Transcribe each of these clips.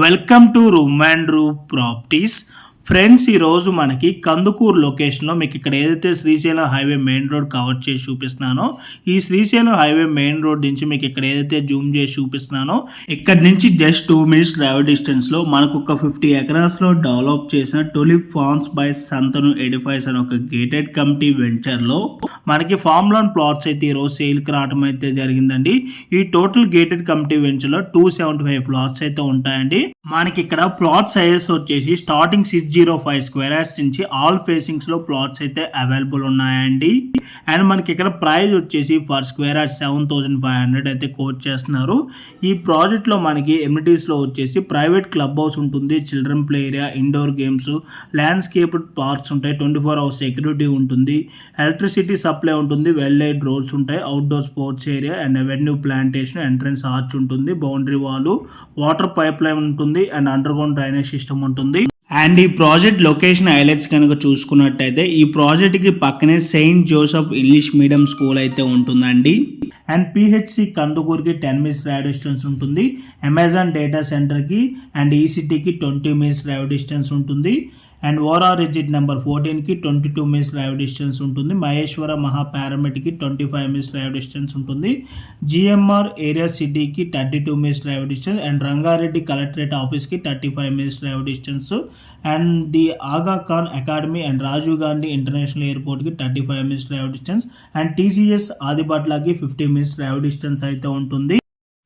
Welcome to room and room properties. Friends, ఈరోజు మనకి కందుకూరు లొకేషన్లో మీకు ఇక్కడ ఏదైతే Srisailam highway main road cover చేసి చూపిస్తున్నానో, ఈ శ్రీశైలం హైవే మెయిన్ రోడ్ నుంచి మీకు ఇక్కడ ఏదైతే జూమ్ చేసి చూపిస్తున్నానో, ఇక్కడ నుంచి జస్ట్ 2 మినిట్స్ డ్రైవ్ డిస్టెన్స్లో మనకు ఒక 50 ఎకరాస్లో డెవలప్ చేసిన టులిప్ ఫార్మ్స్ బై సంతను ఎడిఫైస్ అనే ఒక గేటెడ్ కమిటీ వెంచర్లో మనకి ఫార్మ్ లోన్ ప్లాట్స్ అయితే ఈరోజు సేల్కి రావడం అయితే జరిగిందండి. ఈ టోటల్ గేటెడ్ కమిటీ వెంచర్లో 275 ప్లాట్స్ అయితే ఉంటాయండి. మనకి ఇక్కడ ప్లాట్ సైజెస్ వచ్చేసి స్టార్టింగ్ 605 స్క్వేర్ యార్డ్స్ నుంచి ఆల్ ఫేసింగ్స్ లో ప్లాట్స్ అయితే అవైలబుల్ ఉన్నాయండి. అండ్ మనకి ఇక్కడ ప్రైస్ వచ్చేసి ఫర్ స్క్వేర్ యార్డ్ 7,500 అయితే కోట్ చేస్తున్నారు. ఈ ప్రాజెక్ట్ లో మనకి ఎమ్యూనిటీస్ లో వచ్చేసి ప్రైవేట్ క్లబ్ హౌస్ ఉంటుంది, children play area, indoor games, landscape parks ఉంటాయి, 24 అవర్స్ సెక్యూరిటీ ఉంటుంది, ఎలక్ట్రిసిటీ సప్లై ఉంటుంది, వెల్ లైట్ రోడ్స్ ఉంటాయి, outdoor sports area and avenue plantation, entrance arch ఉంటుంది, boundary wall, water pipe line ఉంటుంది and underground drainage system ఉంటుంది. And ఈ project location highlights కనుక చూసుకున్నట్టయితే ఈ ప్రాజెక్ట్ కి పక్కనే Saint Joseph English medium school అయితే ఉంటుందండి. అండ్ పిహెచ్సి కందుకూరుకి 10 మినిట్స్ డ్రైవ్ డిస్టెన్స్ ఉంటుంది, అమెజాన్ డేటా సెంటర్కి అండ్ ఈసీటీకి 20 మినిట్స్ డ్రైవ్ డిస్టెన్స్ ఉంటుంది, అండ్ ఓఆర్ఆర్ ఎగ్జిట్ నెంబర్ 14కి 22 మినిట్స్ డ్రైవ్ డిస్టెన్స్ ఉంటుంది, మహేశ్వర మహా పారామెట్కి 25 మినిట్స్ డ్రైవ్ డిస్టెన్స్ ఉంటుంది, జిఎంఆర్ ఏరియా సిటీకి 32 minutes drive distance, and Rangareddy collectorate ఆఫీస్కి 35 minutes drive distance, and the Aga Khan academy and Rajiv Gandhi international ఎయిర్పోర్ట్కి 35 minutes drive distance, and TCS ఆదిబట్లకి 50 మినిట్స్ డ్రైవ్ డిస్టెన్స్ అయితే ఉంటుంది.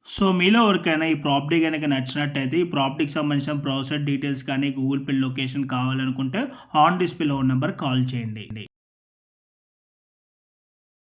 సో మీలో ఎవరికైనా ఈ ప్రాపర్టీ కనుక నచ్చినట్టయితే ఈ ప్రాపర్టీకి సంబంధించిన బ్రౌజర్ డీటెయిల్స్ కానీ గూగుల్ పే లొకేషన్ కావాలనుకుంటే ఆన్ డిస్ప్లేలో ఉన్న నెంబర్ కాల్ చేయండి.